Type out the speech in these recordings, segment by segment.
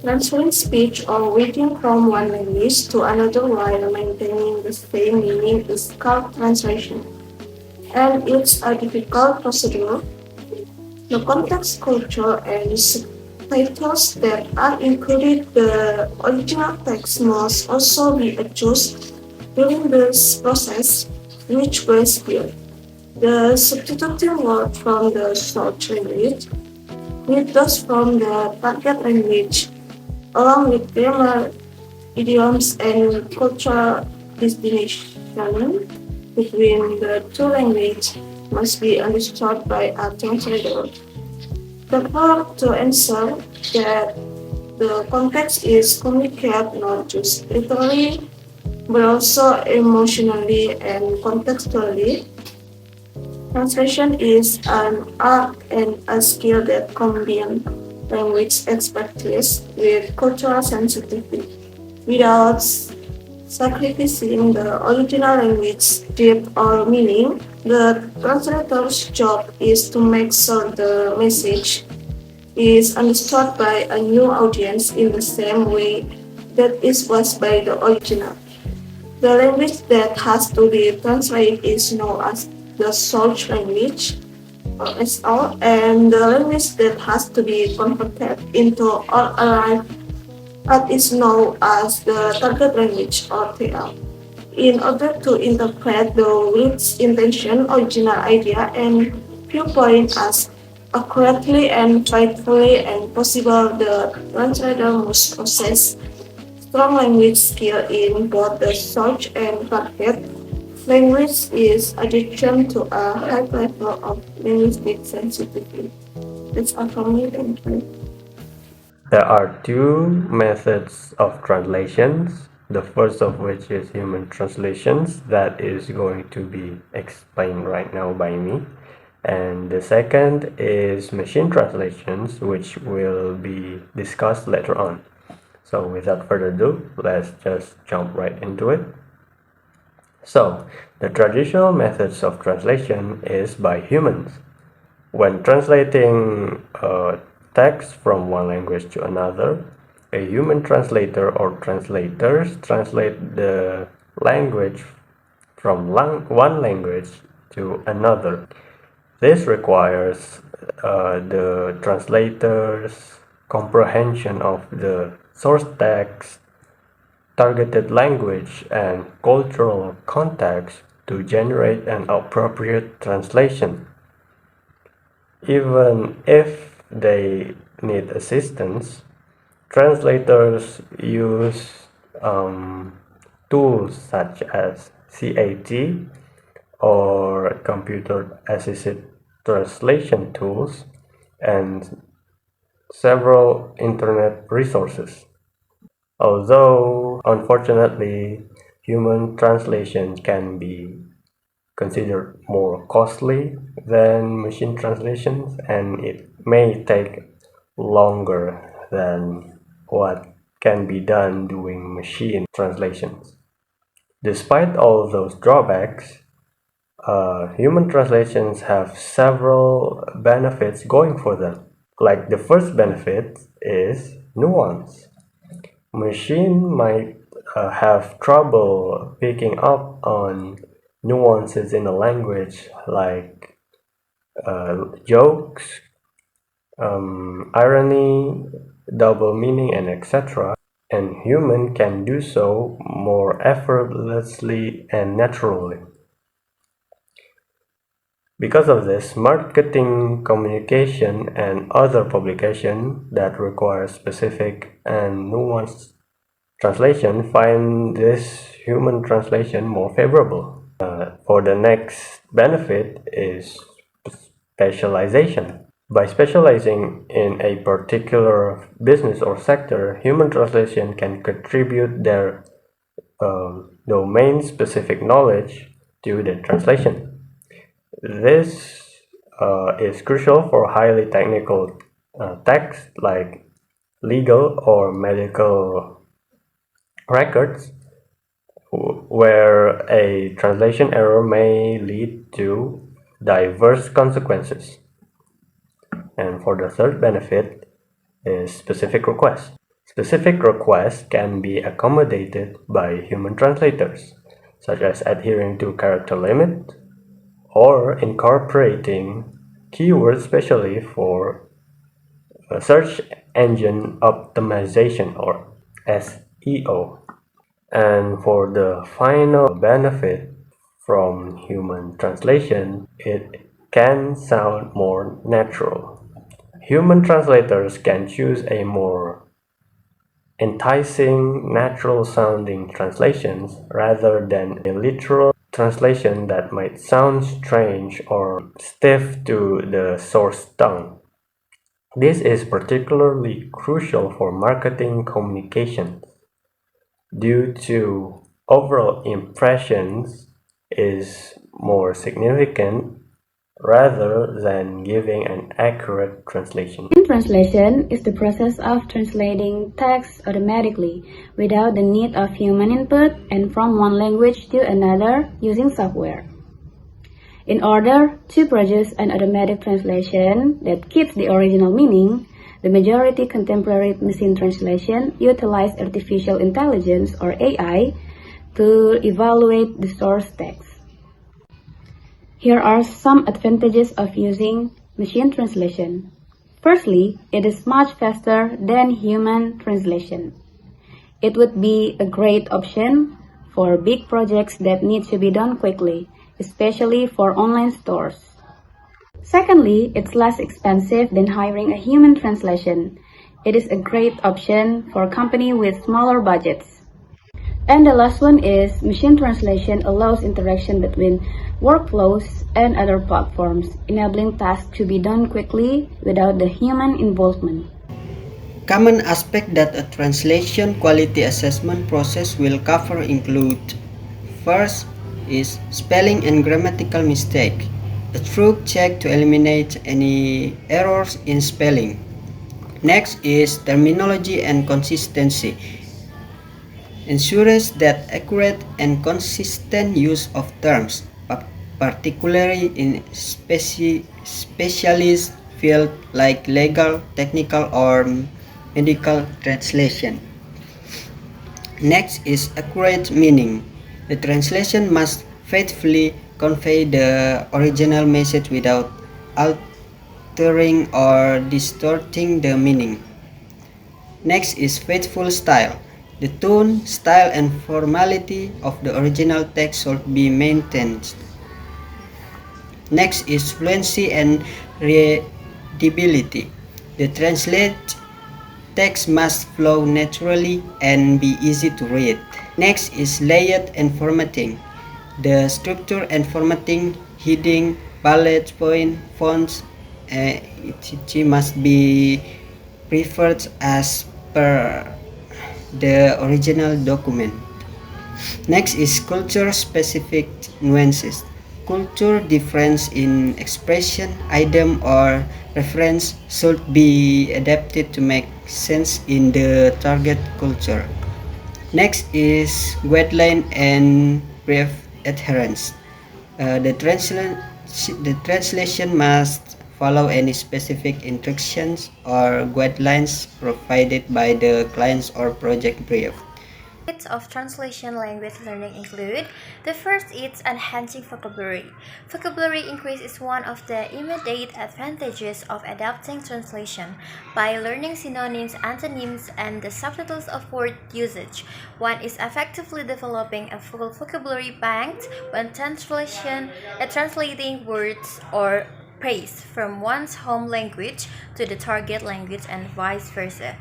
Transferring speech or reading from one language to another while maintaining the same meaning is called translation, and it's a difficult procedure. The context, culture, and subtitles that are included the original text must also be adjusted during this process, which was here. The substituting word from the source language with those from the target language, along with grammar, idioms, and cultural distinction between the two languages must be understood by a translator. The verb to answer that the context is communicated not just literally but also emotionally and contextually. Translation is an art and a skill that combines language expertise with cultural sensitivity without sacrificing the original language depth or meaning. The translator's job is to make sure the message is understood by a new audience in the same way that it was by the original. The language that has to be translated is known as the source language, or SL, and the language that has to be converted into or arrived at is known as the target language, or TL. In order to interpret the group's intention, original idea, and viewpoint as accurately and faithfully and possible, the translator must possess strong language skill in both the source and target. Language is addiction to a high level of linguistic sensitivity. That's all from me, thank you. There are two methods of translations. The first of which is human translations, that is going to be explained right now by me. And the second is machine translations, which will be discussed later on. So without further ado, let's just jump right into it. So, the traditional methods of translation is by humans. When translating text from one language to another, a human translator or translators translate the language from one language to another. This requires the translator's comprehension of the source text, targeted language, and cultural context to generate an appropriate translation. Even if they need assistance, translators use tools such as CAT or computer assisted translation tools and several internet resources. Although, unfortunately, human translation can be considered more costly than machine translations, and it may take longer than what can be done doing machine translations. Despite all those drawbacks, human translations have several benefits going for them. Like the first benefit is nuance. Machine might have trouble picking up on nuances in a language like jokes, irony, double meaning, and etc. And human can do so more effortlessly and naturally. Because of this, marketing, communication, and other publication that require specific and nuanced translation find this human translation more favorable. For the next benefit is specialization. By specializing in a particular business or sector, human translation can contribute their domain-specific knowledge to the translation. This is crucial for highly technical text like legal or medical records, where a translation error may lead to diverse consequences. And for the third benefit is specific requests. Specific requests can be accommodated by human translators, such as adhering to character limit or incorporating keywords specially for search engine optimization or SEO. And for the final benefit from human translation, it can sound more natural. Human translators can choose a more enticing, natural sounding translations rather than a literal translation that might sound strange or stiff to the source tongue. This is particularly crucial for marketing communications due to overall impressions is more significant rather than giving an accurate translation. Machine translation is the process of translating text automatically without the need of human input and from one language to another using software. In order to produce an automatic translation that keeps the original meaning, the majority contemporary machine translation utilize artificial intelligence or AI to evaluate the source text. Here are some advantages of using machine translation. Firstly, it is much faster than human translation. It would be a great option for big projects that need to be done quickly, especially for online stores. Secondly, it's less expensive than hiring a human translation. It is a great option for companies with smaller budgets. And the last one is machine translation allows interaction between workflows and other platforms, enabling tasks to be done quickly without the human involvement. Common aspects that a translation quality assessment process will cover include: first is spelling and grammatical mistake, a thorough check to eliminate any errors in spelling. Next is terminology and consistency, ensures that accurate and consistent use of terms, particularly in specialist fields like legal, technical, or medical translation. Next is accurate meaning. The translation must faithfully convey the original message without altering or distorting the meaning. Next is faithful style. The tone, style, and formality of the original text should be maintained. Next is fluency and readability. The translated text must flow naturally and be easy to read. Next is layout and formatting. The structure and formatting, heading, bullet point, fonts, etc. must be preferred as per the original document. Next is culture-specific nuances. Culture difference in expression, item, or reference should be adapted to make sense in the target culture. Next is guideline and brief adherence. The translation must follow any specific instructions or guidelines provided by the clients or project brief. Benefits of translation language learning include: the first is enhancing vocabulary. Vocabulary increase is one of the immediate advantages of adapting translation. By learning synonyms, antonyms, and the subtitles of word usage, one is effectively developing a full vocabulary bank when translating words or phrase from one's home language to the target language and vice versa.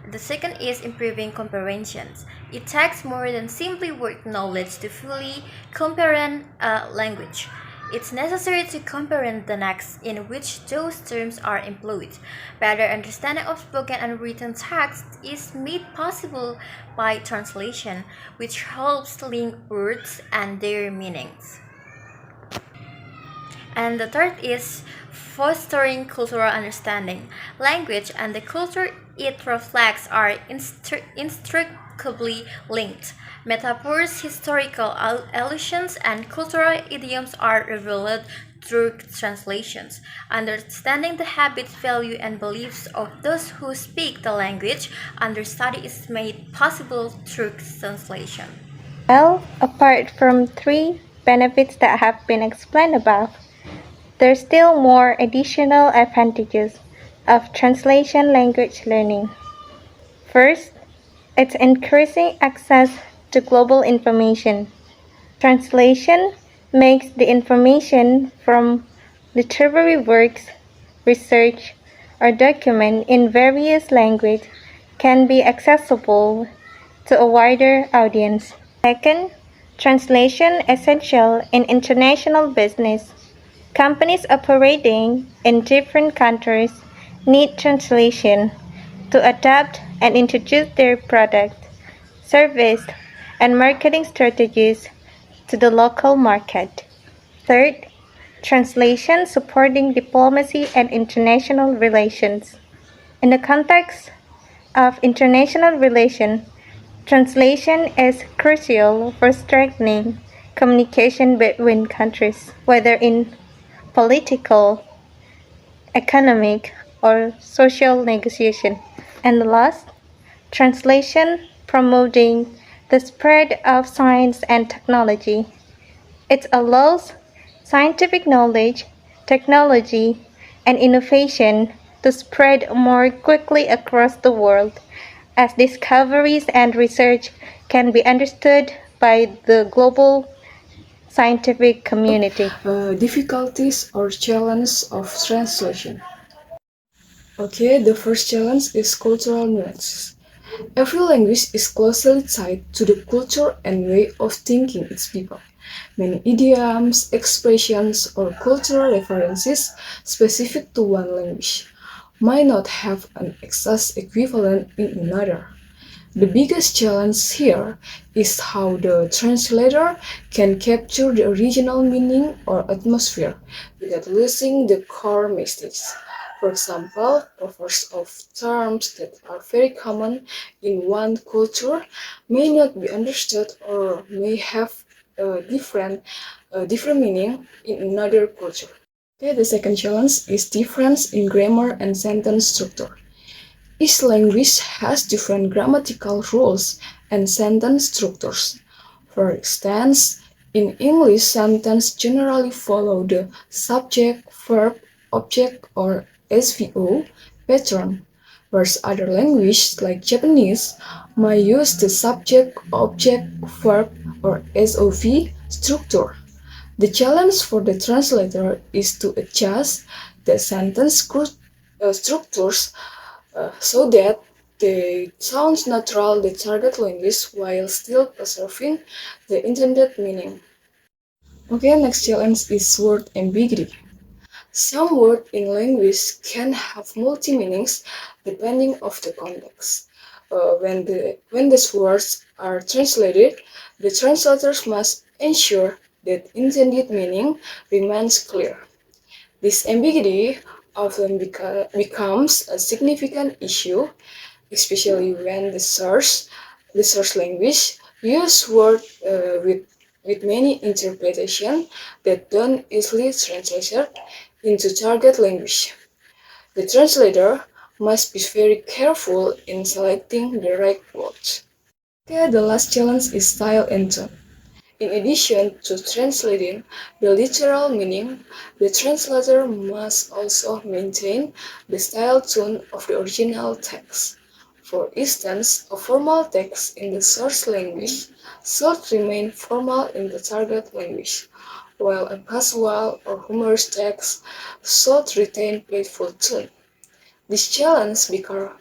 The second is improving comprehensions. It takes more than simply word knowledge to fully comprehend a language. It's necessary to comprehend the next in which those terms are employed. Better understanding of spoken and written text is made possible by translation, which helps link words and their meanings. And the third is fostering cultural understanding. Language and the culture it reflects are inextricably linked. Metaphors, historical allusions, and cultural idioms are revealed through translations. Understanding the habits, value, and beliefs of those who speak the language under study is made possible through translation. Well, apart from three benefits that have been explained above, there's still more additional advantages of translation language learning. First, it's increasing access to global information. Translation makes the information from literary works, research, or document in various languages can be accessible to a wider audience. Second, translation essential in international business. Companies operating in different countries need translation to adapt and introduce their product, service, and marketing strategies to the local market. Third, translation supporting diplomacy and international relations. In the context of international relations, translation is crucial for strengthening communication between countries, whether in political, economic, or social negotiation. And last, translation promoting the spread of science and technology. It allows scientific knowledge, technology, and innovation to spread more quickly across the world as discoveries and research can be understood by the global scientific community. Difficulties or challenges of translation. Okay, the first challenge is cultural nuances. Every language is closely tied to the culture and way of thinking its people. Many idioms, expressions, or cultural references specific to one language might not have an exact equivalent in another. The biggest challenge here is how the translator can capture the original meaning or atmosphere without losing the core message. For example, proverbs of terms that are very common in one culture may not be understood or may have a different meaning in another culture. Okay, the second challenge is difference in grammar and sentence structure. Each language has different grammatical rules and sentence structures. For instance, in English, sentences generally follow the subject, verb, object, or SVO pattern, whereas other languages like Japanese might use the subject, object, verb, or SOV structure. The challenge for the translator is to adjust the sentence structures so that they sound natural the target language while still preserving the intended meaning. Okay, next challenge is word ambiguity. Some words in language can have multi-meanings depending of the context. When these words are translated, the translators must ensure that intended meaning remains clear. This ambiguity often becomes a significant issue, especially when the source language use words with many interpretations that don't easily translate into target language. The translator must be very careful in selecting the right words. Okay, the last challenge is style and tone. In addition to translating the literal meaning, the translator must also maintain the style tone of the original text. For instance, a formal text in the source language should remain formal in the target language, while a casual or humorous text should retain playful tone. These challenges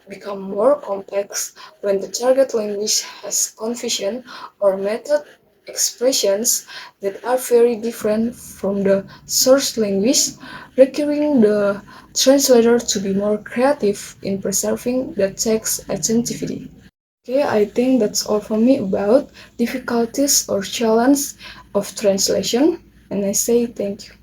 become more complex when the target language has confusion or method expressions that are very different from the source language, requiring the translator to be more creative in preserving the text authenticity. Okay, I think that's all for me about difficulties or challenges of translation, and I say thank you.